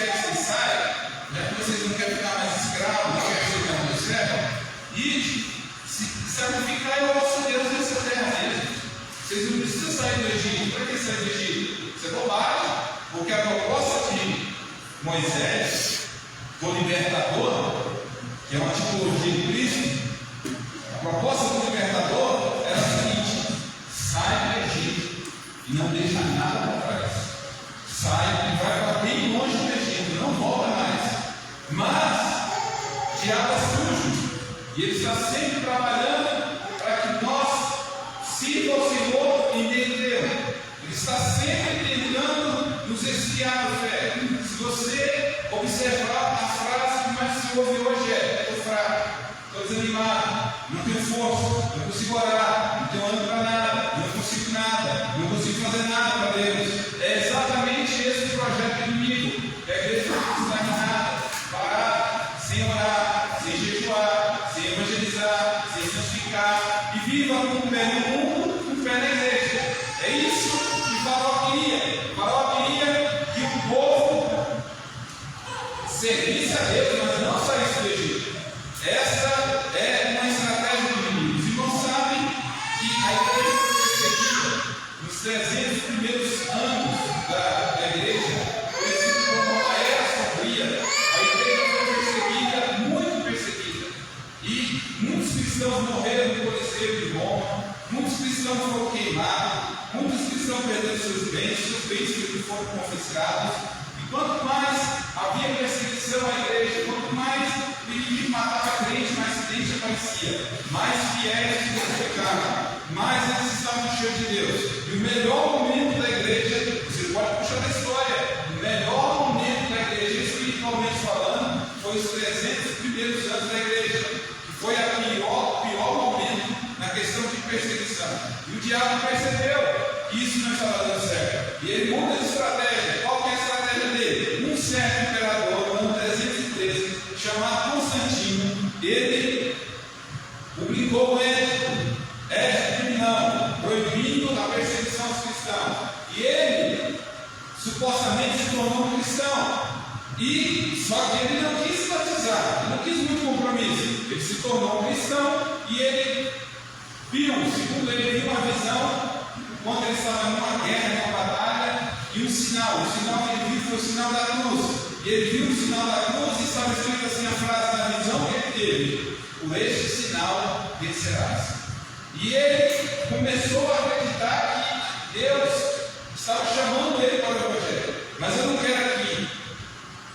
quer que vocês saiam, já que vocês não querem ficar mais escravos, não querem ser mais do céu, e se sacrificar é o vosso Deus nessa terra mesmo. Vocês não precisam sair do Egito. Para que sair do Egito? Isso é bobagem, porque a proposta de Moisés, o libertador, que é uma tipologia de Cristo, a proposta do libertador era a seguinte: sai do Egito e não deixa nada para trás. Sai e vai para bem longe do Egito, não volta mais. Mas o diabo é sujo e ele está sempre trabalhando para que nós sirva ao Senhor em meio termo. Ele está sempre tentando nos esfriar a fé. Se você observar a frase que mais se ouve hoje é: estou fraco, estou desanimado, não tenho força, não consigo orar, não tenho ânimo para nada, não consigo nada, não consigo fazer nada para Deus. É exatamente esse o projeto do inimigo. É a igreja estagnada, parada, sem orar, sem jejuar, sem evangelizar, sem santificar, e viva com o pé no mundo, com o pé na igreja. É isso que Faraó queria. Faraó queria que o povo servisse a Deus, mas não saísse do Egito. Essa é uma estratégia do inimigo. Os irmãos sabem que a igreja foi perseguida nos 300 primeiros anos da igreja, conhecido como a Era Sombria. A igreja foi perseguida, muito perseguida, e muitos cristãos morreram no Coliseu de Roma, muitos cristãos foram queimados, muitos cristãos perderam seus bens que foram confiscados. E quanto mais havia perseguição à igreja, quanto mais o inimigo matava crente, mais crente aparecia, mais fiéis se multiplicavam, mais eles estavam cheios de Deus. E o melhor momento da igreja, você pode puxar da história, o melhor momento da igreja, espiritualmente falando, foi os 300 primeiros anos da igreja, que foi o pior momento na questão de perseguição. E o diabo percebeu que isso não estava dando certo, e ele muda de estratégia. Qual que é a estratégia dele? Um certo imperador, no ano 313, chamado Constantino, ele publicou um edito criminal, proibindo a perseguição aos cristãos. E ele supostamente se tornou um cristão. Só que ele não quis se batizar, ele não quis muito compromisso. Ele se tornou um cristão e ele viu, segundo ele, viu uma visão quando ele estava numa guerra, numa batalha, e o sinal que ele viu foi o sinal da cruz. E ele viu o sinal da cruz e estava escrito assim a frase da visão que ele teve: por este sinal vencerás. E ele começou a acreditar que Deus estava chamando ele para o Evangelho. Mas eu não quero aqui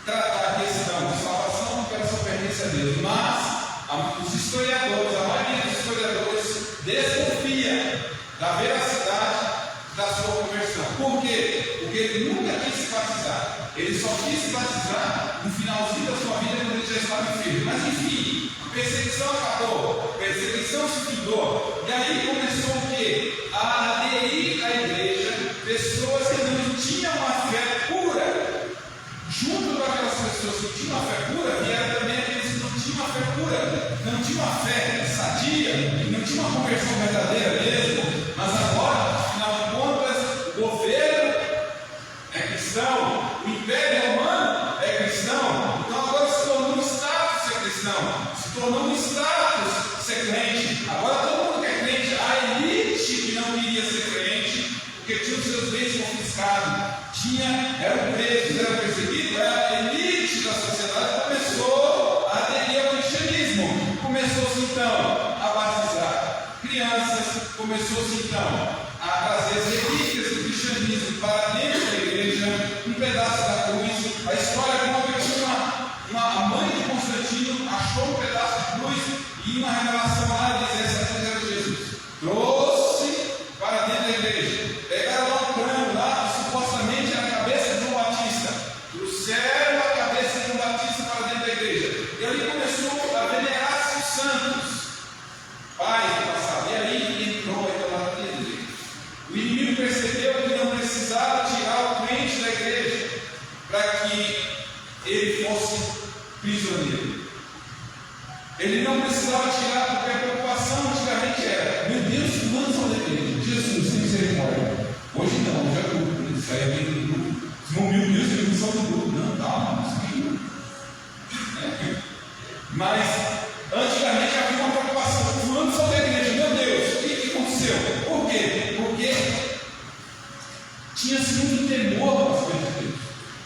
tratar a questão de salvação, porque ela só pertence a Deus. Mas os historiadores, a maioria dos historiadores, desconfia da veracidade da sua conversão. Por quê? Porque ele nunca quis se batizar. Ele só quis se batizar no finalzinho da sua vida, quando ele já estava enfermo. Mas enfim, a perseguição acabou, a perseguição se findou. E aí começou o quê? A aderir à igreja pessoas que não tinham uma fé pura. Junto com aquelas pessoas que tinham uma fé pura, vieram também aqueles que não tinham uma fé pura, não tinham uma fé sadia, não tinham uma conversão verdadeira mesmo. Mas agora, afinal de contas, o governo é cristão, o Império Romano é cristão, então agora se tornou um status ser cristão, se tornou um status ser crente. Agora todo mundo que é crente, a elite que não queria ser crente, porque tinha os seus bens confiscados, eram presos, eram perseguidos, a elite da sociedade começou a aderir ao cristianismo. Começou-se então a batizar crianças, começou-se então a trazer as relíquias do cristianismo para dentro da igreja, um pedaço da cruz. A história conta que a mãe de Constantino achou um pedaço de cruz e uma revelação lá diz: essa era Jesus. Trouxe para dentro da igreja. Pegaram lá um crânio lá, supostamente era a cabeça de João Batista. Trouxeram a cabeça de João Batista para dentro da igreja. E ali começou a venerar-se os santos, pais do passado. E aí entrou a idolatria da igreja. O inimigo percebeu que não precisava tirar o crente da igreja para que ele fosse prisioneiro. Ele não precisava tirar, porque a preocupação antigamente era: meu Deus, fulano saiu da igreja, Jesus, tem misericórdia. Hoje não, já isso aí é bem do grupo. Meu Deus, ele não saiu do grupo. Não, calma, Tinha-se muito temor nas coisas de Deus.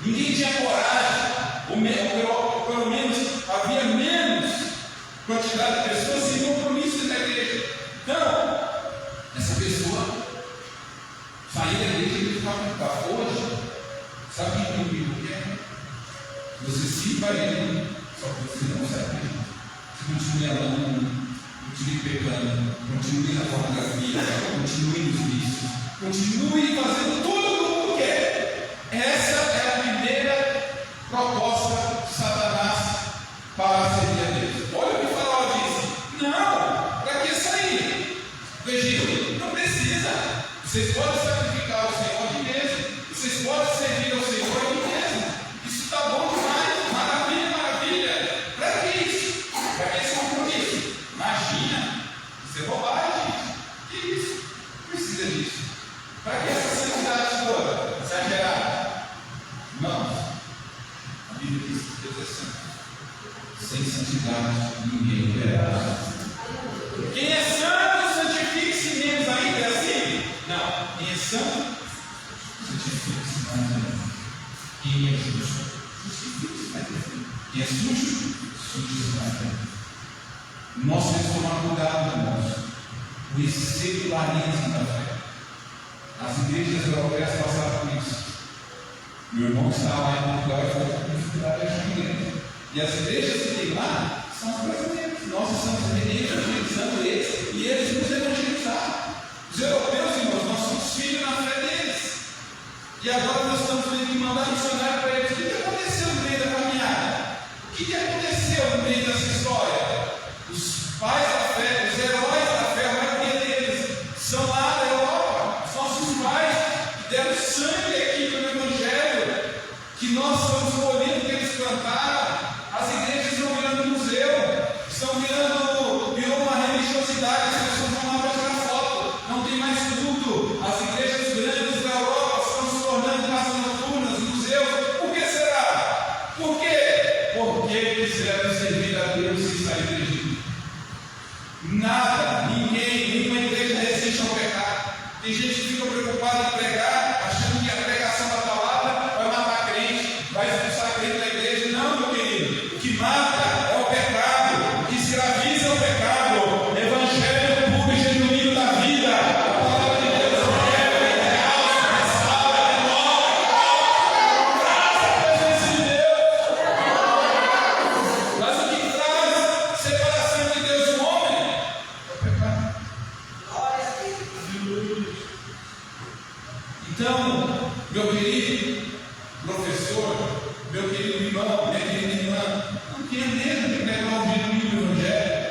Ninguém tinha coragem, ou pelo menos havia menos quantidade de pessoas sem compromisso na igreja. Então, essa pessoa saía da igreja e ficava hoje. Sabe o que o Bíblia quer? Você se vai ler, só que você não sabe. Você continue andando, continue pecando, continue na pornografia, continue nos vícios, continue fazendo tudo o que o mundo quer. Essa é a primeira proposta de Satanás para servir a Deus. Olha o que o Faraó disse: não, para que sair do Egito? Não precisa. Vocês podem sacrificar o Senhor de mesmo, vocês podem servir ao Senhor de mesmo. Isso está bom demais, maravilha, maravilha. Para que isso? Para que esse compromisso? Imagina, isso é bobagem. Que isso? Não precisa disso. Para que essa santidade toda? Exagerada? Irmãos, a Bíblia diz que Deus é santo. Sem santidade ninguém verá. Quem é santo, santifique-se menos ainda. É assim? Não. Quem é santo, santifique-se mais ainda. Quem é justo, justifique-se mais ainda. Quem é sujo, suje-se mais ainda. Nós temos que tomar cuidado, irmãos, com esse secularismo da fé. As igrejas europeias passaram por isso. Meu irmão está lá em Portugal e foi com dificuldade de igreja. E as igrejas que tem lá são os brasileiros. Nós estamos evangelizando eles e eles nos evangelizaram. Os europeus, irmãos, nós somos filhos na fé deles. E agora nós estamos tendo que mandar missionário para eles. O que aconteceu no meio da caminhada? O que aconteceu no meio dessa história? Os pais da fé, os heróis da fé, a maioria deles são lá da Europa. Os nossos pais que deram sangue aqui pelo Evangelho, que nós estamos colhendo que eles plantaram. As igrejas estão virando museu, virou uma religiosidade, as pessoas vão lá para tirar foto, não tem mais culto. As igrejas grandes da Europa estão se tornando casas noturnas, museus. Por que será? Por quê? Porque quiseram servir a Deus e sair do Egito. Nada, ninguém, nenhuma igreja resiste ao pecado. Tem gente que fica preocupada em pregar, achando que a pregação da palavra vai matar crente, vai expulsar crente da igreja. Não, meu querido, o que mata é o pecado, o que escraviza é o pecado. O evangelho puro e genuíno da vida, a palavra de Deus é real, é salva, é nova, traz a presença de Deus. Mas o que traz separação de Deus e do homem é o pecado. Então, meu querido professor, meu querido irmão, minha querida irmã, não tenha medo de pregar o genuíno do Evangelho,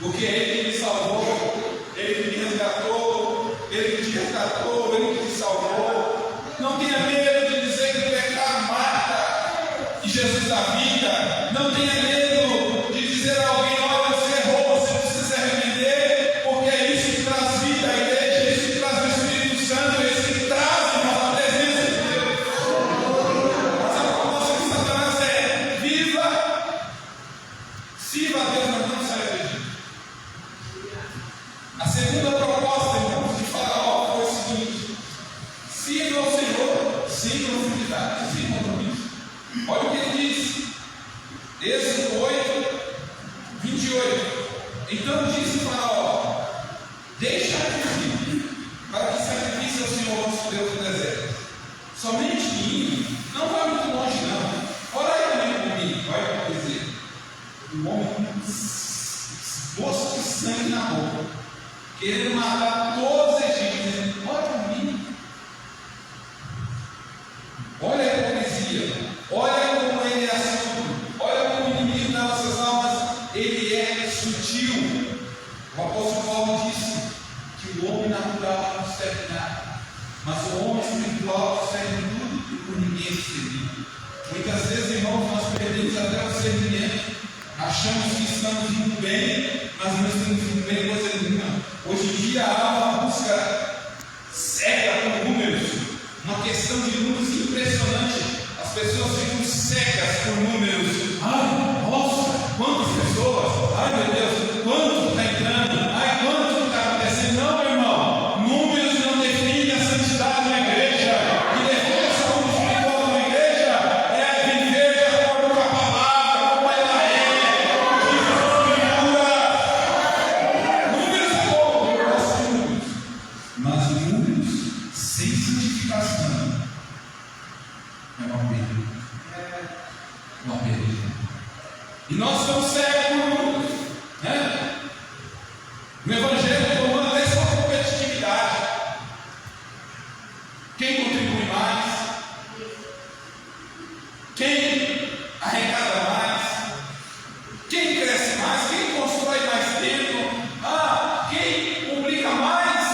porque é Ele que me salvou, Ele que me resgatou, Ele que te resgatou, Ele que te salvou. Não tenha medo de dizer que o pecado mata e Jesus dá vida. Não tenha medo de dizer a alguém: olha, você errou, você precisa se arrepender, porque é isso que traz vida à igreja, é isso que traz o Espírito Santo, é isso que traz a presença de Deus. Mas a proposta de Satanás é: sirva a Deus, mas não saia do Egito. A segunda proposta, irmãos, de Faraó foi o seguinte: sirva ao Senhor sem profundidade, sem compromisso. Olha o que ele diz, Êxodo 8, 28. Então disse Faraó: deixa-me ir, para que sacrifique ao Senhor nosso Deus no deserto. Somente indo, não vai muito longe não. Olha aí comigo, olha para dizer. O homem com gosto de sangue na boca, querendo matar todos os egípcios, dizendo: olha para mim. Olha a hipocrisia, olha como ele é astuto, olha como o inimigo das nossas almas, ele é sutil. O apóstolo Paulo disse que o homem natural não serve nada, mas o homem espiritual serve tudo e por ninguém servir. Muitas vezes, irmãos, nós perdemos até o discernimento, achamos que estamos indo bem, mas não estamos indo bem coisa nenhuma. Hoje em dia há uma busca cega por números, uma questão de números impressionante. As pessoas ficam cegas por números. Ai, nossa, quantas pessoas! Ai, meu Deus, quanto está entrando! Ai, quanto está acontecendo! Não, meu irmão, números não definem a santidade da igreja. santificação é uma perda. Uma perda. E nós estamos cegos, né? No Evangelho tomando até sua competitividade. Quem contribui mais? Quem arrecada mais? Quem cresce mais? Quem constrói mais tempo? Quem publica mais?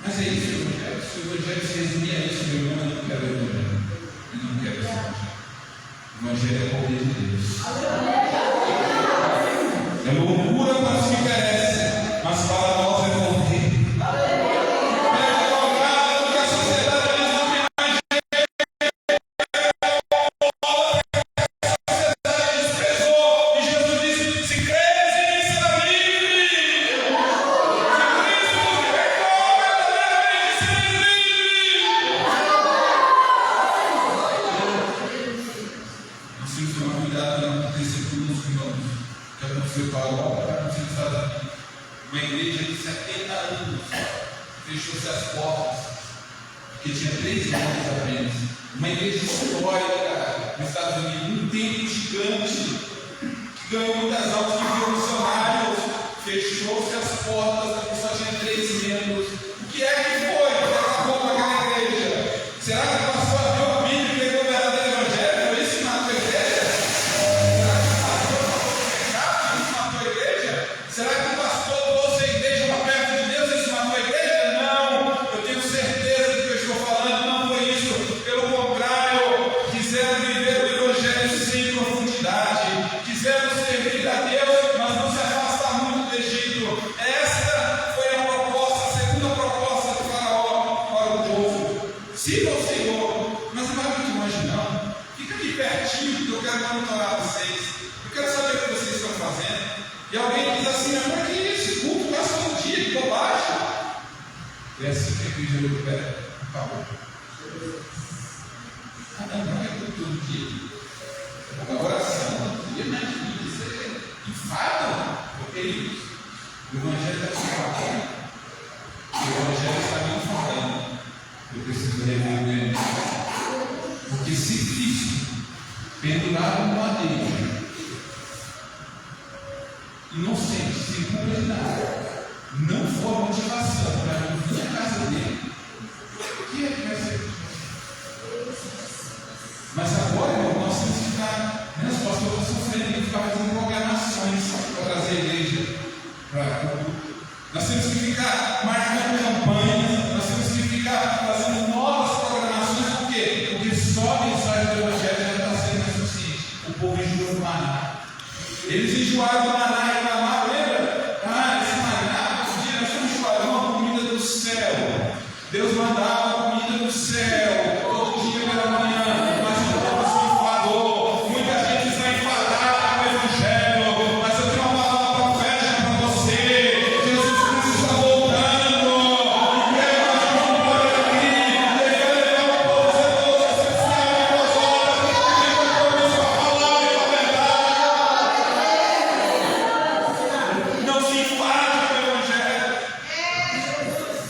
Mas é isso o Evangelho. Se o Evangelho se resumir a isso, meu irmão, eu não quero o Evangelho. Eu não quero esse Evangelho. O Evangelho é o poder de Deus. É loucura para os que perecem, mas para nós é poder. Uma igreja de 70 anos fechou-se as portas, porque tinha 3 anos apenas. Uma igreja histórica nos Estados Unidos, um templo gigante, que ganhou muitas almas de revolucionários, fechou-se as portas e só tinha 3 membros. O que é que foi que acabou com aquela igreja? Será que o pastor abriu a Bíblia e pegou o verdadeiro evangelho? Foi isso que matou a igreja? Será que o pastor falou o pecado e isso matou a igreja? Será que o pastor trouxe a igreja para perto de Deus e isso matou a igreja? Não, eu tenho certeza do que eu estou falando, não foi isso. Pelo contrário, quiseram viver o evangelho sem profundidade, quiseram servir a Deus, mas não se afastar muito do Egito. Essa foi a proposta, a segunda proposta de Faraó para o povo. Siga o Senhor, mas não vai muito longe não. Fica aqui pertinho que eu quero monitorar vocês. Eu quero saber o que vocês estão fazendo. E alguém diz assim, mas que esse culto passa todo dia, que bobagem. É assim que a igreja recupera. Acabou. Não é todo dia. A oração todo dia, mas isso é enfado. Porque o evangelho está te falando. O evangelho está me falando. Eu preciso rever ele. Porque se Cristo pendurado no madeiro, inocente, sem culpa de nada, não for motivação para eu vir à casa dele, o que é que vai ser? Mas agora, irmão, nós temos que ficar, os pastores estão sofrendo, tem que ficar fazendo programações para trazer a igreja para o culto. Nós temos que ficar marcando campanhas, nós temos que ficar fazendo novas programações, por quê? Porque só a mensagem do Evangelho já está sendo mais suficiente. O povo enjoou do maná. Eles enjoaram do maná e clamaram, lembra? Esse maná, um dia nós estamos falando uma comida do céu. Deus mandava comida do céu, todo dia pela manhã, mas o povo se enfadou. Muita gente está enfadada com o Evangelho, mas eu tenho uma palavra profética para você. Jesus Cristo está voltando. Em breve nós vamos embora daqui. Ele vai levar o povo zeloso, essencial e boas obras, que tem compromisso com a palavra e com a verdade. Não se enfade com o Evangelho.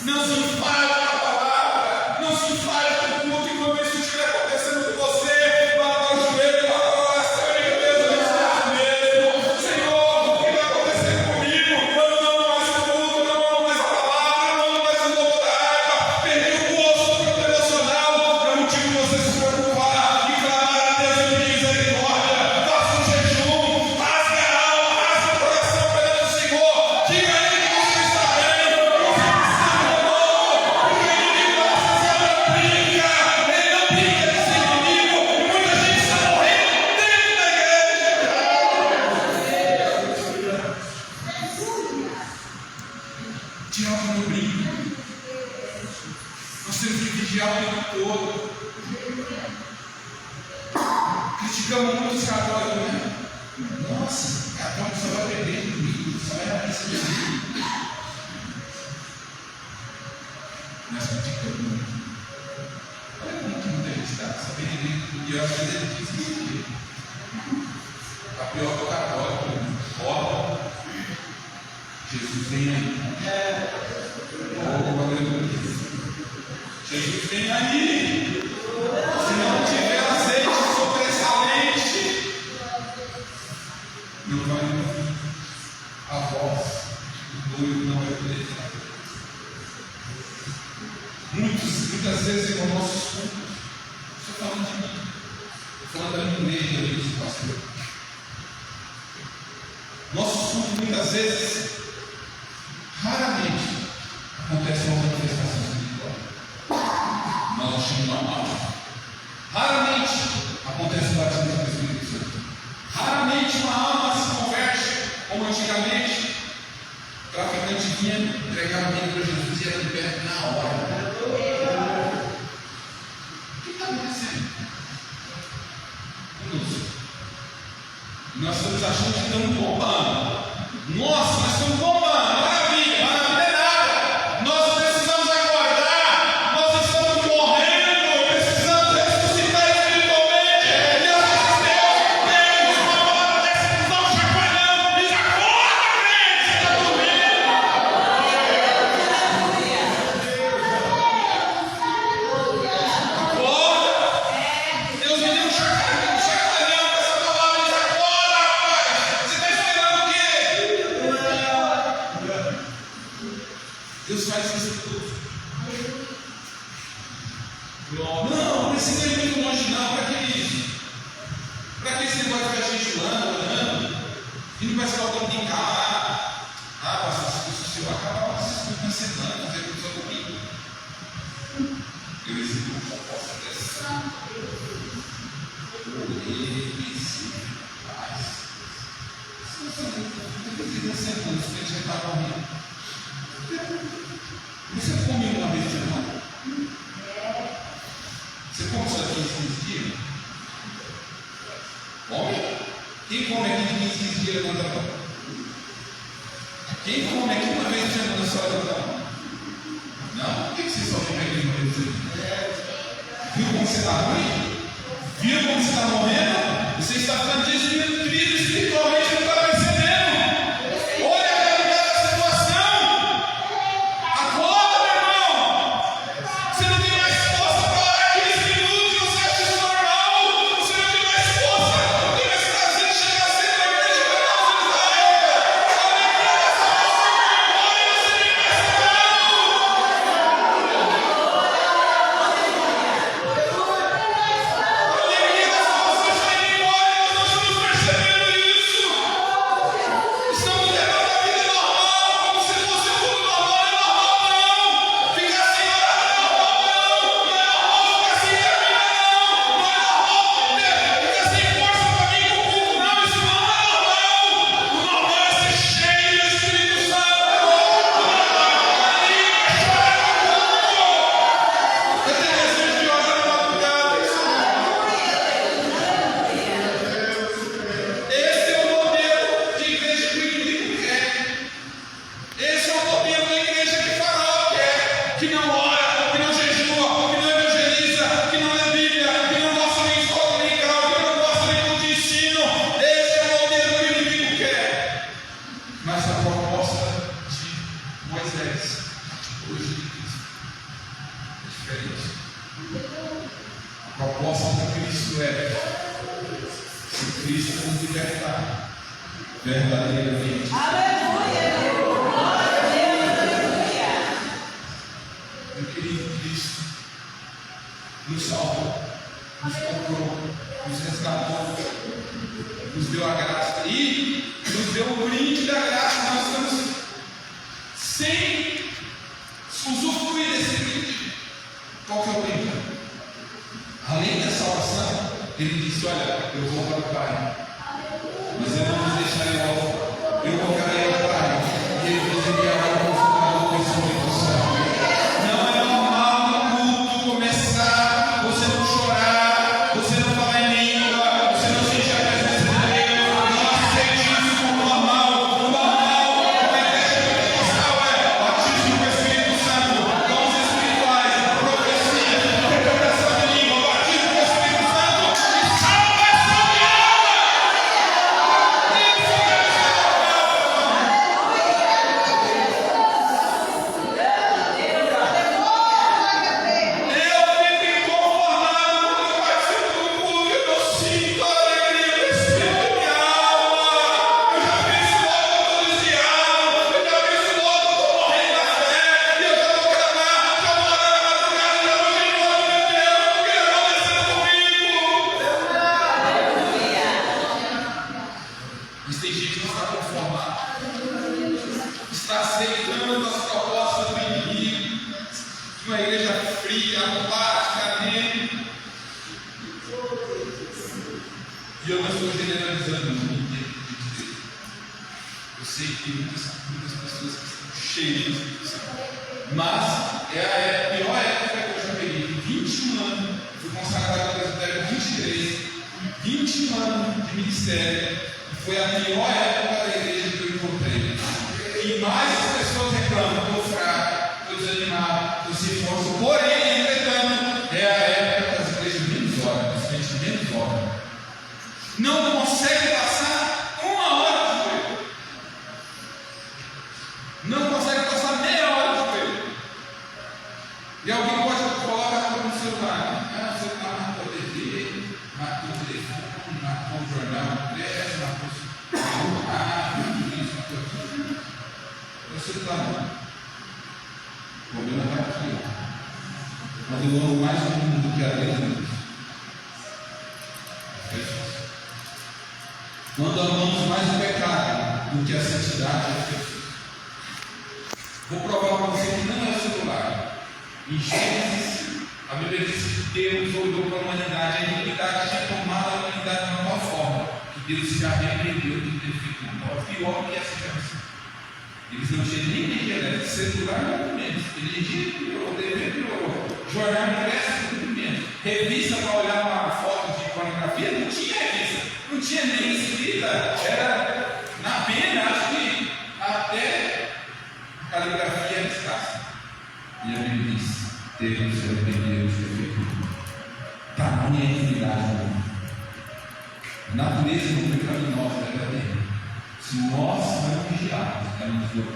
Não se enfade com a palavra. Não se enfade com o culto. E quando isso estiver acontecendo com você, bata o joelho, bata o coração e diga, Deus, eu estou mesmo. Senhor, o que vai acontecer comigo? Eu não amo mais o culto, eu não amo mais a palavra, eu não amo mais o lobo da harpa. Perdi o gosto do meu devocional. É motivo de você se preocupar e clamar a Deus em misericórdia. Faça um jejum, rasgue a alma, rasgue o coração perante o Senhor. Diga a Ele que você está bem, que você precisa de novo. Porque o inimigo da nossa casa não brinca, ele não brinca de ser inimigo. E muita gente está morrendo dentro da igreja. Diabo não brinca. Nós temos que vigiar o tempo todo. Criticamos muito os católicos, né? Nossa, católico só vai beber domingo, só vai dar missa de domingo. Nós criticamos muito. Olha como que muita gente está sabendo, e eu acho que ele diz isso. Está pior que o católico, ora, Jesus vem aí. Oh, aleluia. Jesus vem aí. Se não tiver azeite sobressalente, não vai ouvir a voz do noivo, não vai poder falar. Muitas vezes em nossos cultos, estou falando de mim, estou falando da minha igreja, da igreja do pastor. Nossos cultos, muitas vezes, raramente, acontece uma manifestação espiritual. Nós achamos normal. Raramente acontece o batismo do Espírito Santo. Raramente uma alma se converte, como antigamente, o traficante vinha, entregava bem para Jesus e era liberto na hora. O que está acontecendo? Nós estamos achando que estamos bombando. Nossa, nós estamos bombando. Maravilha, mas não é nada. Nós precisamos acordar. Nós estamos morrendo. Precisamos ressuscitar espiritualmente. Deus Deus, uma hora dessa estão chacoalhando. Diz: acorda, crente, você está dormindo. Acorda. Deus me deu um chacoalhão com essa palavra. Diz: acorda, rapaz. Você está esperando o quê? Deus faz isso tudo. Não precisa ir muito longe, não. Para que isso? Para que esse negócio de ficar jejuando, orando? E não vai se faltando de cá. Ah, pastor, se o senhor acabar na semana, fazer tudo só domingo. Eu exijo uma proposta dessa. Você já está morrendo. Você come uma vez por semana? Você come só 15 dias? Come? Quem come aqui de 15 dias levanta a mão? Quem come aqui uma vez por semana só levanta a mão? Não? Por que você só come aqui uma vez por semana? Viu como você está ruim? Viu como você está morrendo? Você está ficando desnutrido espiritualmente, não está percebendo? Olha a realidade da situação. Acorda, meu irmão. Você não tem mais força para orar 15 minutos e você acha isso normal. Você não tem mais força, não tem mais prazer de chegar cedo na igreja e cantar os hinos da época. A alegria dessa força vai embora e você nem percebeu. A alegria dessa força vai embora e nós não estamos percebendo isso. Estamos levando a vida normal, como se fosse tudo normal. Não é normal, não. Ficar sem orar não é normal, não. Não é normal ficar sem terminar, não. Não é normal ficar sem força para vir para o culto, não. Isso não é normal. O normal é ser cheio do Espírito Santo. O normal é ir para chorar no culto. Eu tenho desejo de orar na madrugada. Esse é o modelo de igreja que o inimigo quer. Esse é o modelo da igreja que Faraó quer. Que não ora, que não jejua, que não evangeliza, que não lê Bíblia, que não gosta nem de escola dominical, que não gosta nem de ensino. Esse é o modelo que o inimigo quer. Mas a proposta de Moisés, hoje de Cristo, é diferente. A proposta de Cristo é: se Cristo nos libertar verdadeiramente, meu querido Cristo nos salvou, nos comprou, nos resgatou, nos deu a graça e nos deu o brinde da graça. Nós estamos sem usufruir desse brinde. Qual que é o brinde? Além da salvação, ele disse: olha, eu vou para o Pai, mas eu não vos deixarei órfão, eu voltarei ao Pai e ele vos enviará o Consolador, o Espírito Santo. Não é normal no culto começar, você não chorar, você não falar em língua, você não sentir a presença de Deus. Não aceite isso como normal. O normal, uma igreja pentecostal é batismo com o Espírito Santo, dons espirituais, profecia, interpretação de língua, batismo com o Espírito Santo e salvação de alma. Isso é uma igreja fria, apática, dentro. E eu não estou generalizando, não. Eu sei que muitas pessoas estão cheias de Espírito Santo. Mas é a pior época que eu já peguei. 21 anos, fui consagrado ao presbitério 23, 21 anos de ministério. E foi a pior época da igreja que eu encontrei. E mais as pessoas reclamam, estou fraco, estou desanimado, estou sem força. Porém, entretanto, é a época das igrejas menos horas, das gente menos horas. Não consegue passar uma hora de joelho. Não consegue passar meia hora de joelho. E alguém pode colocar no celular. Ah, o celular matou a TV, matou o telefone, matou o jornal impresso, matou isso, matou aquilo. Você está lá. O problema está aqui. Mas eu amo mais o mundo do que a lei de Deus. Quando amamos mais o pecado do que a santidade de Deus. Vou provar para você que não é o celular. Em Gênesis, a Bíblia diz que Deus olhou para a humanidade, a iniquidade tinha tomado a humanidade de uma tal forma que Deus se arrependeu de ter feito um mal pior que essa geração. Eles não tinham nem internet, celular muito menos, energia piorou, TV piorou, jornal impresso muito menos, revista para olhar uma foto de pornografia, não tinha revista, não tinha nem escrita, era na pena, acho que até a caligrafia era escassa. E a Bíblia diz: Deus se arrependeu de ter feito tamanha iniquidade do mundo. A natureza não pecaminosa era dele. Se nós não vigiarmos, ela nos deu.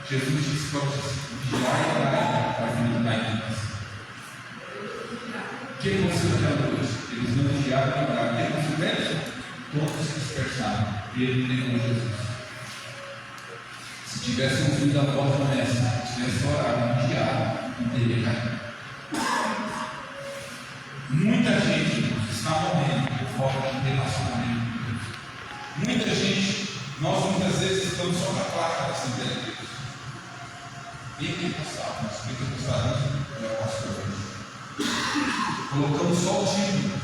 Jesus disse para os discípulos: vigiai e orai para que não caia em tentação. O que aconteceu naquela noite? Eles não vigiaram e oraram. O que aconteceu? Todos se dispersaram. Pedro negou Jesus. Se tivesse ouvido a voz do mestre, tivesse orado, vigiado, não teria caído. Muita gente está morrendo por falta de relacionamento com Deus. Muita gente, nós muitas vezes estamos só na placa da Assembleia de Deus. Pentecostal, mas pentecostalismo é o pastor hoje. Colocamos só o título.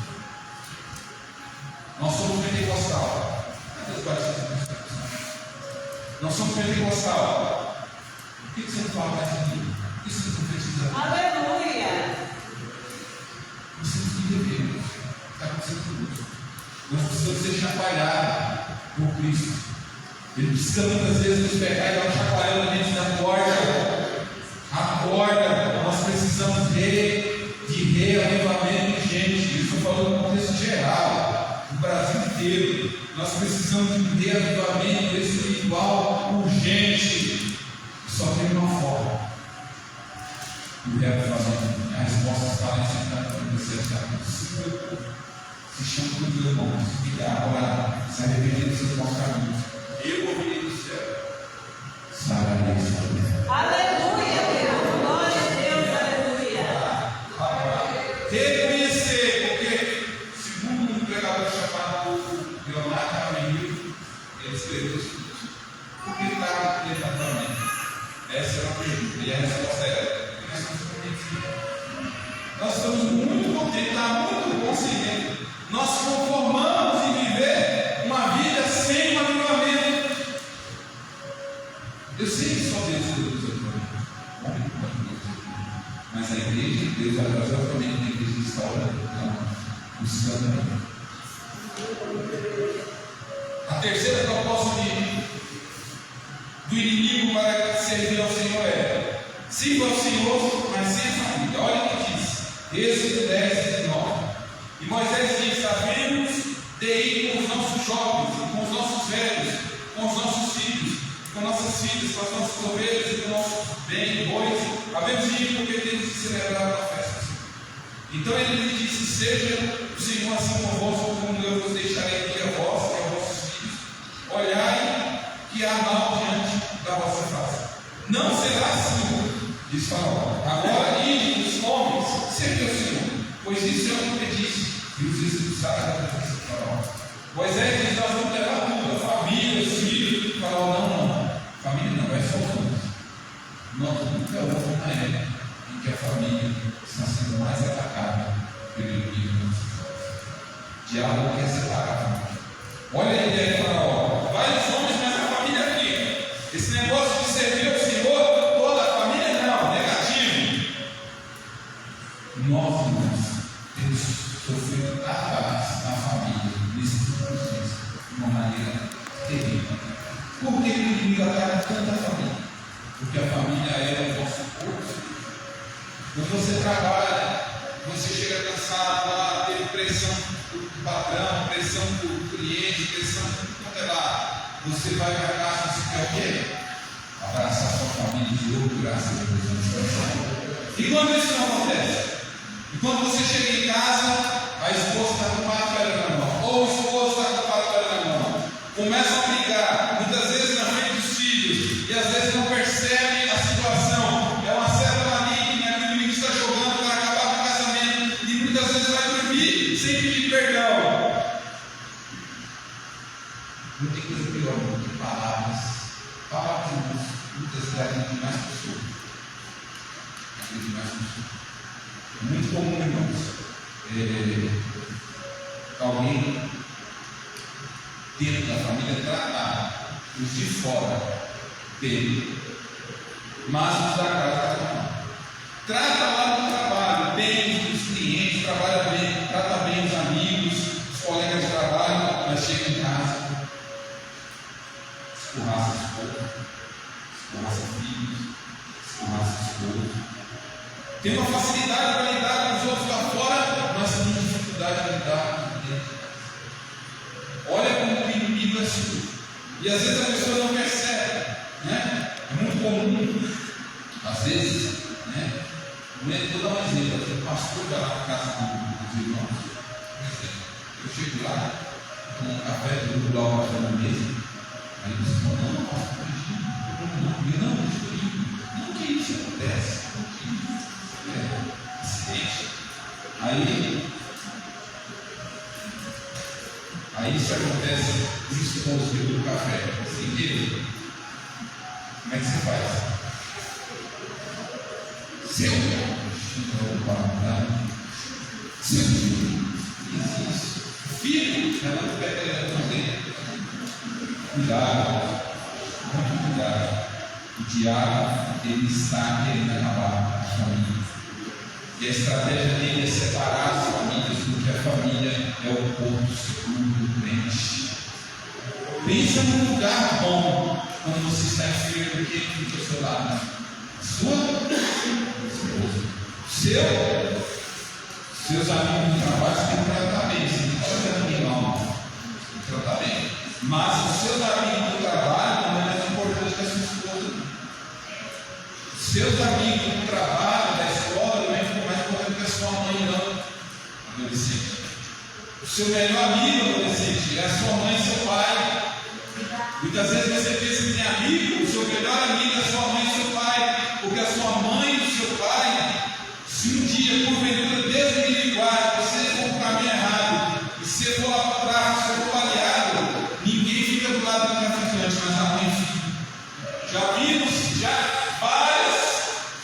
Nós somos pentecostal. Cadê os batistas pentecostais? Nós somos pentecostal. Por que você não fala mais de mim? Por que você não profetiza? Aleluia! Você não tem que ver o que está acontecendo conosco. Nós precisamos ser chacoalhados por Cristo. Ele precisa muitas vezes nos pegar e dar um chacoalhão dentro da porta. Acorda, nós precisamos de reavivamento urgente. Isso eu falando no contexto geral, no Brasil inteiro. Nós precisamos de reavivamento espiritual urgente. Só tem uma forma. O reavivamento, a resposta está em sentar com você. Se chama com os irmãos, ligar, orar, se arrepender dos seus maus caminhos. Eu ouvirei do céu. Sararei sua vida. Aleluia, Deus. Glória a Deus, aleluia. Reconhecer, porque, segundo um pregador chamado Leonardo Carmenil, ele escreveu o seguinte: por que está exatamente? Essa é a pergunta, e a resposta é: nós estamos muito contentes, está muito conscientes. Nós conformamos em viver uma vida sem um avivamento. Eu sei que só Deus é Deus avivamento, mas a igreja de Deus vai fazer avivamento, a igreja está orando, buscando. A terceira proposta do inimigo para servir ao Senhor é: sirva ao Senhor, mas sem a família. Olha o que diz, Êxodo 10, 19. E Moisés diz: havemos de ir com os nossos jovens, com os nossos velhos, com os nossos filhos, com nossas filhas, com as nossas ovelhas e com nossos bens, bois. Havemos de ir porque temos de celebrar a festa. Então ele lhe disse: seja o Senhor assim convosco, como eu vos deixarei aqui a vós e aos vossos filhos. Olhai que há mal diante da vossa face. Não será assim, diz Faraó. Agora, ide os homens, serve ao Senhor, pois isso é o que disse, e os expulsaram da presença de Faraó. Moisés diz: nós vamos levar tudo, a família, os filhos. Faraó: não. Família não, é só os homens. Nós nunca vamos na época. está sendo mais atacada pelo inimigo. O diabo quer separar a família. Olha a ideia de Faraó: vários homens, mas a família fica. Esse negócio de servir ao Senhor, toda a família não, negativo. Nós, irmãos, temos sofrido ataques na família nesses últimos dias de uma maneira terrível. Por que o inimigo ataca tanta família? Porque a família é o nosso corpo. Quando você trabalha, você chega cansado lá, teve pressão do patrão, pressão do cliente, pressão de tudo é lá. Você vai para casa e você quer o quê? Abraçar sua família de novo, graças a Deus. E quando isso não acontece? E quando você chega em casa, a esposa está com o papel na mão, ou o esposo está com o papel na mão, começa a brigar, muitas vezes na frente dos filhos, e às vezes não percebe a situação. É uma certa maligna que o inimigo está jogando para acabar com o casamento, e muitas vezes vai dormir sem pedir perdão. Não tem coisa pior do que palavras muitas vezes agridem mais pessoas. É muito comum, irmãos, alguém dentro da família tratar os de fora dele, mas os da casa trata lá no trabalho bem os clientes, trabalha bem, trata bem os amigos, os colegas de trabalho, mas chega em casa, escorraça a esposa, escorraça filhos, escorraça esposa. Tem uma facilidade para lidar com os outros lá fora, mas tem dificuldade de lidar com dentro. Olha como o inimigo é sujo. E às vezes a pessoa não percebe, né? É muito comum, às vezes, né? Vou dar um exemplo. O pastor vai lá para a casa dos irmãos. Eu chego lá, com um café, tudo lá o café na mesa. Aí eles falam: não, pastor, não, que isso acontece. Acidente. Aí isso acontece, o esposo do café, sem querer. Como é que você faz? Seu filho, ela não pega também. Cuidado, muito cuidado. O diabo, ele está querendo acabar a família. E a estratégia dele é separar as famílias, porque a família é o porto seguro do crente. Pensa num lugar bom quando você está enfermo, quem fica ao seu lado? Sua esposa. Seus amigos de trabalho você tem que tratar bem, você não pode ter ninguém mal, tem que tratar bem. Mas os seus amigos do trabalho não é mais importante que a sua esposa. Seus amigos do trabalho, da escola, não é mais importante que a sua mãe, não, adolescente. O seu melhor amigo, adolescente, é a sua mãe e seu pai. Muitas vezes você pensa que tem amigo, o seu melhor amigo é a sua mãe e seu pai, porque a sua mãe e o seu pai, se um dia, porventura, Deus me livrar, você for para o caminho errado, e você for lá para trás, você for baleado, ninguém fica do lado do traficante, mas a mãe fica. Já vimos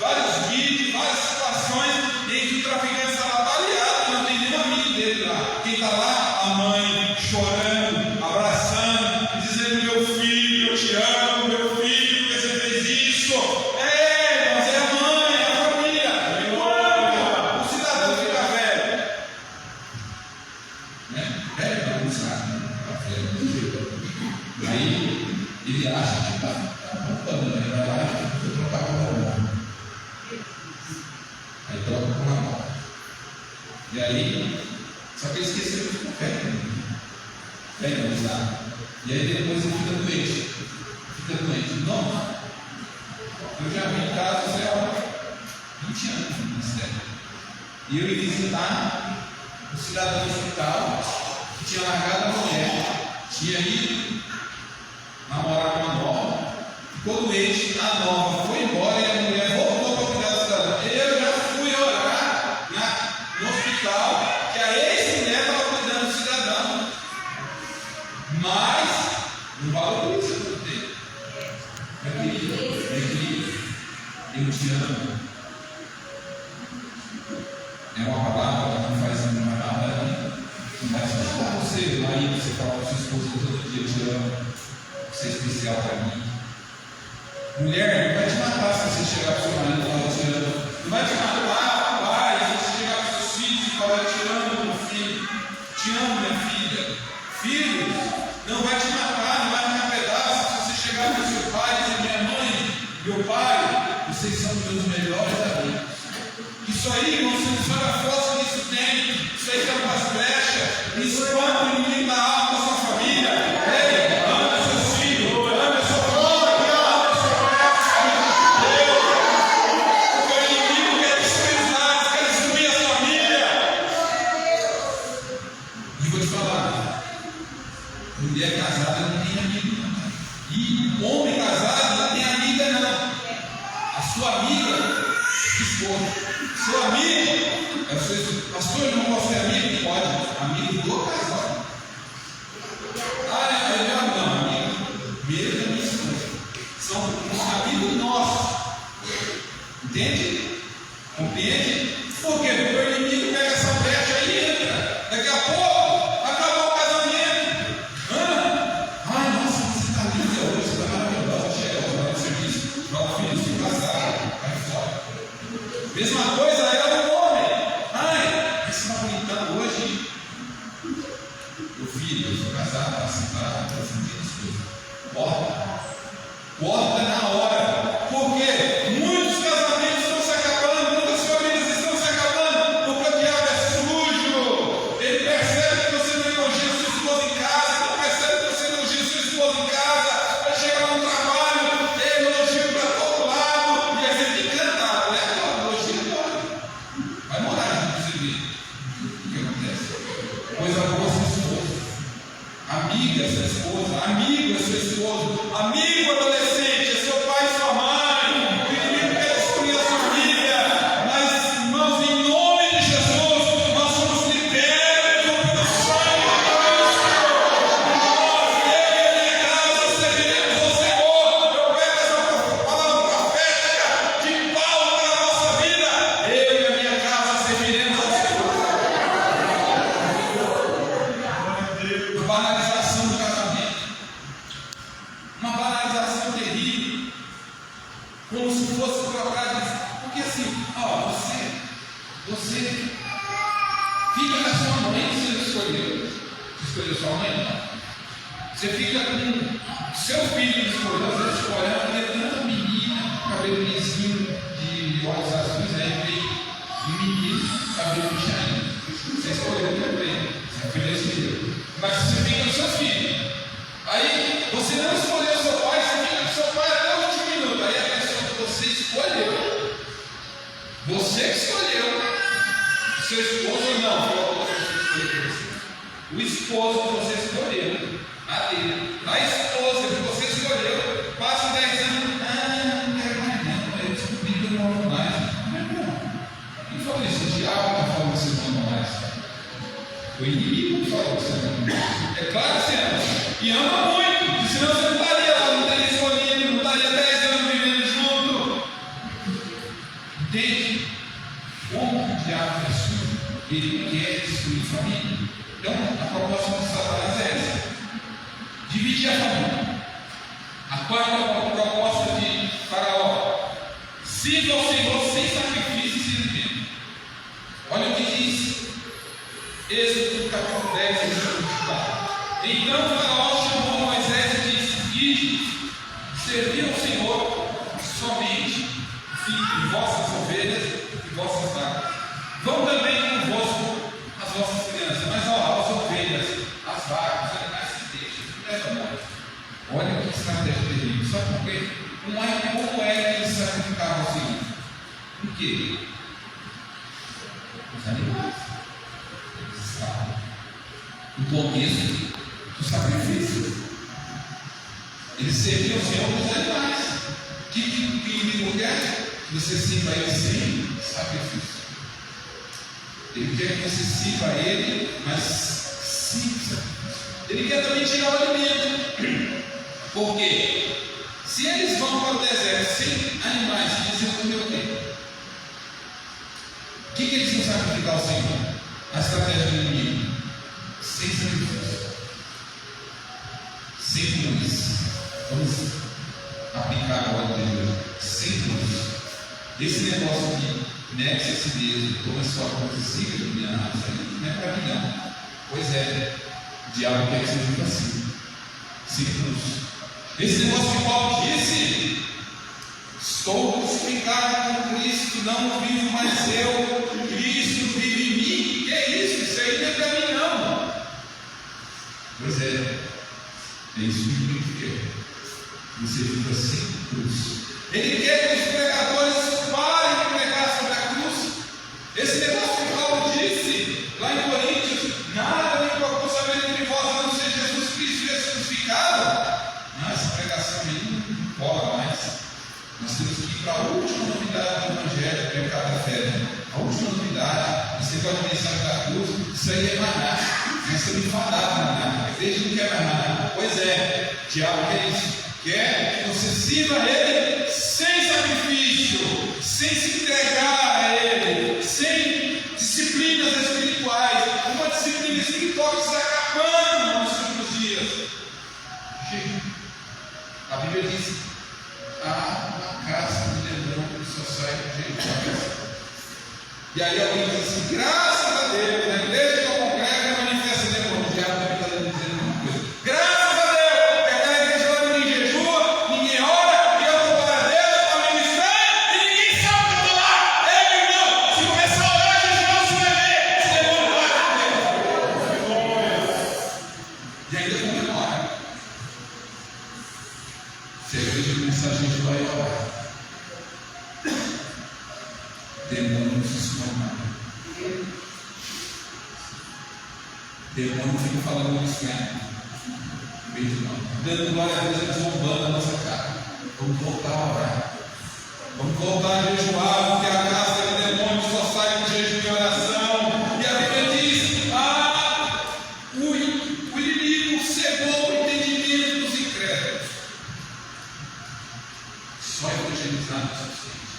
vários vídeos, várias situações em que o traficante está lá baleado, não tem nenhum amigo dele lá. Quem está lá? A mãe, chorando, abraçando, e dizendo: meu filho, eu te amo, meu filho, porque você fez isso. Mas é a mãe, é a família. O cidadão fica velho. Velho não sabe, fica velho. Aí ele acha que está apontando, ele vai lá e vai trocar com a mão. Aí troca com a mão. E aí, só que ele esqueceu de ficar velho. Velho não sabe. E aí depois ele fica doente. Não. Eu já vi em casa, sei lá, 20 anos no ministério. E eu ia visitar um cidadão do hospital que tinha largado a mulher, tinha ido namorar com a nova, ficou doente, a nova foi embora e a mulher voltou para cuidar do cidadão. Eu já fui orar no hospital que a ex-mulher estava cuidando do cidadão, mas não valoriza o tempo. Meu querido, eu te amo. marido, você fala para sua esposa todo dia: eu te amo, você é especial para mim. Mulher, não vai te matar se você chegar para o seu marido e falar: eu te amo. Não vai te matar, pai, se você chegar para os seus filhos e falar: eu te amo, meu filho, te amo, minha filha. Filhos, não vai te matar, não vai arrancar pedaços se você chegar para o seu pai e dizer: minha mãe, meu pai, vocês são meus melhores amigos. Isso aí, irmão, você não sabe a força que isso tem. Isso aí tampa as brechas, espanta o inimigo da alma da sua família. Ei, ama seus filhos, ama sua família, ama sua família. Porque o inimigo quer desprezar, quer destruir a família. E vou te falar: mulher casada não tem amigo, não. E homem casado não tem amiga, não. A sua amiga, esposa. Seu amigo, pastor, eu não posso ser amigo? Pode, amigo do casal. Não, amigo mesmo da minha esposa. São os amigos nossos. Entende? Compreende? Por quê? Porque o inimigo pega essa brecha e entra. Daqui a pouco, acabou o casamento. Ai, nossa, você está linda hoje, você está maravilhosa, cheirosa, vai no serviço. Joga o filho, se casar, vai fora. Mesma coisa é o homem. Ai, você está bonitão hoje. Meu filho, eu sou casado, está separado, está sentindo as coisas. Corta na hora. Por quê? Muitos casamentos estão se acabando, muitas famílias estão se acabando, porque o diabo é sujo. Ele percebe que você não elogia sua esposa em casa, ele percebe que você não elogia sua esposa em casa, vai chegar no trabalho, ele elogia para todo lado, e aí você fica encantado, né? Vai morar junto com você ver o que acontece. Coisa boa, sua esposa. Amiga, sua esposa. Amigo é seu esposo. Amigo adolescente, é seu pai e sua mãe. O inimigo quer destruir a sua família. Mas, irmãos, em nome de Jesus, nós somos libertos pelo sangue de Cristo. Nós, eu e minha casa, serviremos ao Senhor. Eu pego essa palavra profética de Paulo para a nossa vida. Eu e a minha casa serviremos ao Senhor. Banalização do casamento. Uma banalização terrível. Como se fosse colocar. Porque assim, você fica com a sua mãe que você não escolheu. Você escolheu sua mãe? Não. Você fica com seu filho que escolheu. Você escolhe, ela tem tanta menina, cabelo lisinho, de olhos azuis, e menino, cabelo puxadinho. Você escolheu também. Seu filho escolheu. Mas você fica com seus filhos. Aí você não escolheu seu pai, você fica com seu pai até o último minuto. Aí a pessoa que você escolheu, você que escolheu, seu esposo não, foi a outra pessoa que escolheu você. O esposo que você escolheu, a dele. A esposa que você escolheu, passa 10 anos, não quero mais não, eu descobri que eu não amo mais. Quem falou isso? O diabo que falou que você não ama mais. O inimigo falou que você não ama mais. É claro que você ama. E ama muito, senão você não estaria lá, não estaria escolhido, não estaria 10 anos vivendo junto. Entende? Como o diabo é sujo, ele quer destruir família. Então, a proposta de Satanás é essa: dividir a família. A quarta proposta de Faraó: sirva ao Senhor sem sacrifício e sem elemento. Olha o que diz Êxodo capítulo 10, versículo 24. Então Faraó chamou Moisés e disse: ide, servir ao Senhor somente de vossas ovelhas e vossas vacas. Vão também convosco as vossas crianças. Mas as ovelhas, as vacas, os animais se deixam, leva morte. Olha que estratégia terrível. Sabe por quê? Como é que eles sacrificavam o Senhor? Por quê? Os animais. Eles estavam no contexto do sacrifício. Eles serviam o Senhor com os animais. O que o inimigo quer? Que você sirva a Ele sem sacrifício. Ele quer que você sirva a Ele, mas sem sacrifício. Ele quer também tirar o alimento. Por quê? Se eles vão para o deserto sem animais, eles vão comer o quê? O que eles vão sacrificar ao Senhor? A estratégia do inimigo. Sem sacrifício. sem cruz. Vamos aplicar agora no dia de hoje. Sem cruz. Esse negócio de negue-se a si mesmo, toma sua cruz e siga caminhando, isso aí não é para mim não. Pois é, o diabo quer que você viva assim, sem cruz. Esse negócio que Paulo disse: estou crucificado com Cristo, não vivo mais eu, Cristo vive em mim. Que é isso? Isso aí não é para mim não. Pois é isso que ele quer. Você viva sem cruz. Ele quer que os pregadores parem de pregar sobre a cruz. Esse negócio que Paulo disse lá em Coríntios: nada nem procura saber entre vós a não ser Jesus Cristo e esse crucificado. Não, essa pregação aí não cola mais. Nós temos que ir para a última novidade do Evangelho, que é o cada fé. A última novidade, você pode pensar da cruz, isso aí é maná. Nós estamos enfadados com maná. A igreja não quer mais maná. Pois é, o diabo quer isso. Quer que você sirva a Ele sem sacrifício, sem se entregar a Ele, sem disciplinas espirituais. Uma disciplina espiritual que está acabando nos últimos dias. A Bíblia diz: há uma caça de ladrão que só sai do jeito. E aí alguém diz assim: graças a Deus, na igreja que eu congrego manifesta demônio. O diabo está dizendo a mesma coisa. Graças a Deus, porque aquela igreja lá ninguém jejua, ninguém ora, e eu vou para Deus, para o ministério, e ninguém sabe que eu estou lá. Ei, meu irmão, se começar a orar, jejuar, você vai ver esse demônio lá. E ainda comemora. Se a igreja começar a jejuar e orar, demônio não se esconde. Demônio fica falando isso, né? Dando glória a Deus, eles zombando a nossa cara. Vamos voltar a orar. Vamos voltar a jejuar, porque a casa de demônio só sai com jejum e oração. E a Bíblia diz: o inimigo cegou o entendimento dos incrédulos. Só evangelizar não é suficiente.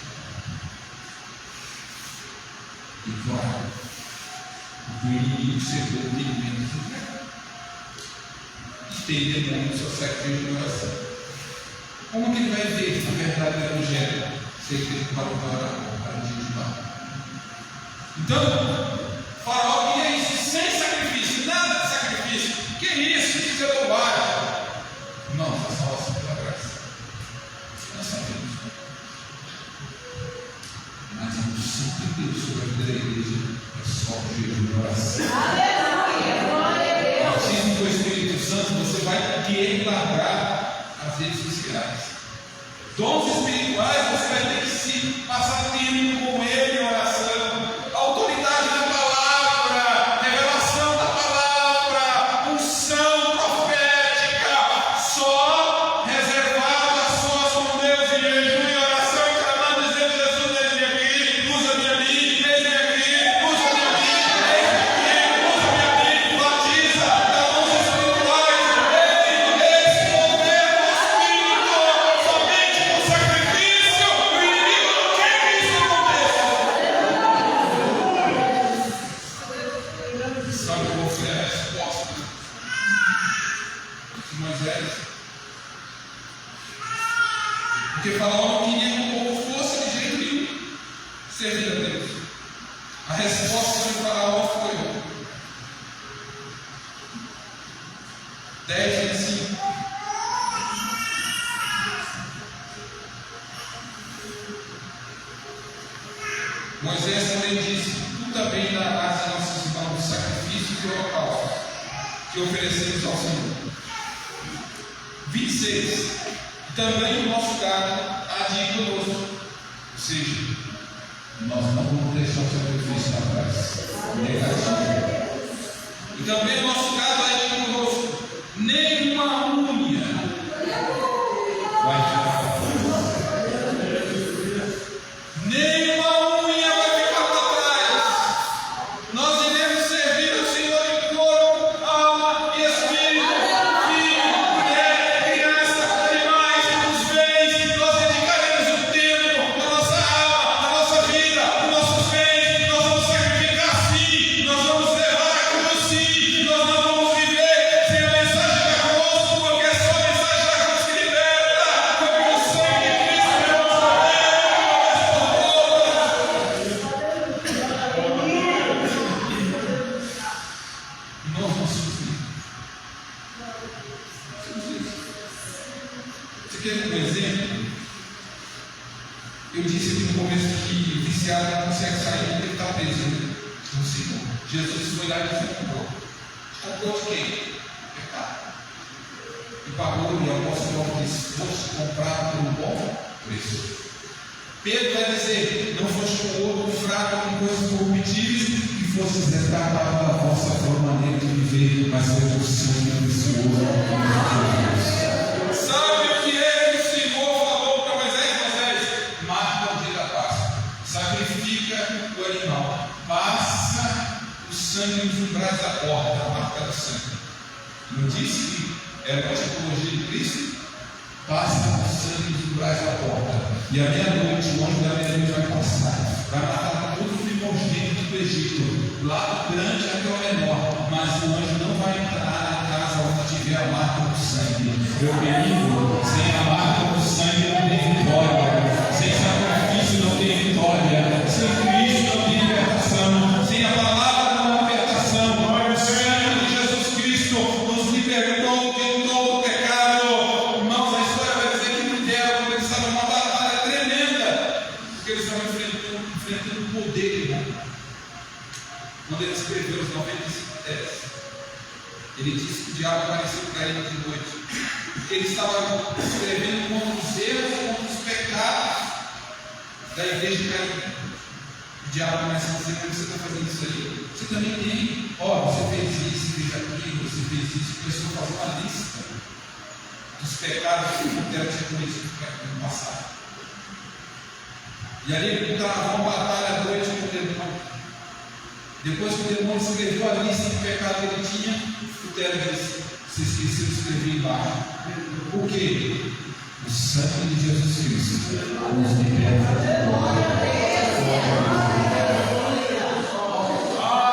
E claro, o inimigo cegou o entendimento dos incrédulos. E tem demônio que só sai com jejum e oração. Como que ele vai ver a verdade do Evangelho? Se ele para o dia de mal. Então, Faraó queria isso sem sacrifício, nada de sacrifício. Que isso? Isso é bobagem. Não, é salvação pela graça. Nós sabemos. Mas a unção de Deus sobre a vida da igreja é só o jejum e oração. Aleluia, glória a Deus. Batismo do Espírito Santo, você vai querer largar as redes sociais. Dons espirituais, você vai ter que se passar tempo com Ele em oração. Autoridade da palavra, revelação da palavra, unção profética, só reservado a sós com Deus em jejum e oração e clamando, dizendo: Jesus, eis-me aqui, usa-me a mim, eis-me aqui, usa-me a mim, eis-me aqui, usa-me a mim, batiza, dá dons espirituais. Esse mover do Espírito, somente com sacrifício, o inimigo não quer que isso aconteça. Sabe qual foi a resposta de Moisés? Porque Faraó não queria que o povo fosse de jeito nenhum servir a Deus. A resposta de Faraó foi 10:25. Moisés também disse: tu também darás a nossos irmãos sacrifícios e holocaustos que oferecemos ao Senhor. 26. Também o nosso gado há de ir conosco. Ou seja, nós não vamos deixar o sacrifício para trás. Negativo. E também o nosso gado há de ir conosco. Nenhuma unha vai ficar para trás. Nenhuma unha vai ficar para trás. Nós iremos servir ao Senhor em corpo, alma e espírito, filho, mulher, criança, animais, os bens. Nós dedicaremos o tempo, a nossa alma, a nossa vida, os nossos bens. Nós vamos sacrificar sim, nós vamos levar a cruz sim, nós não vamos viver sem a mensagem da cruz. cara não consegue sair porque ele está preso no Senhor. Jesus foi lá e comprou. Comprou de quem? Pecado. E pagou, e o apóstolo Paulo disse: fosse comprado por um bom preço. Pedro vai dizer: não foste com ouro, com fraco, com coisas corruptíveis, que fostes resgatados da vossa forma maneira de viver, mas foi por sangue precioso. Sabe o que é que o Senhor falou para Moisés? Moisés, marca o dia da Páscoa, sacrifica o animal, passa o sangue nos umbrais da porta, a marca do sangue. Não disse que era a tipologia de Cristo? Passa o sangue nos umbrais da porta, e à meia-noite, o anjo da meia-noite vai passar, vai matar todo o primogênito do Egito, lá do grande até o menor, mas o anjo não vai entrar na casa onde tiver a marca do sangue. Meu querido, sem a marca do sangue não tem vitória, sem sacrifício não tem vitória, sem Cristo não tem libertação, sem a palavra não há libertação. O sangue de Jesus Cristo nos libertou de todo o pecado. Irmãos, a história vai dizer que não deram, porque eles estavam numa batalha tremenda, porque eles estavam enfrentando o poder, irmão. Quando ele escreveu os 95 teses, ele disse que o diabo apareceu para ele de noite. Ele estava escrevendo contra os erros, contra os pecados da igreja caída. O diabo começa a dizer: você está fazendo isso aí? Você também tem. Você fez isso, fez aquilo, você fez isso. Começou a fazer uma lista dos pecados que o Lutero tinha cometido no passado. E ali ele travou uma batalha à noite com o demônio. Depois que o demônio escreveu a lista de pecado que ele tinha, o Lutero disse: você esqueceu de escrever embaixo. Por quê? O sangue de Jesus Cristo nos liberta.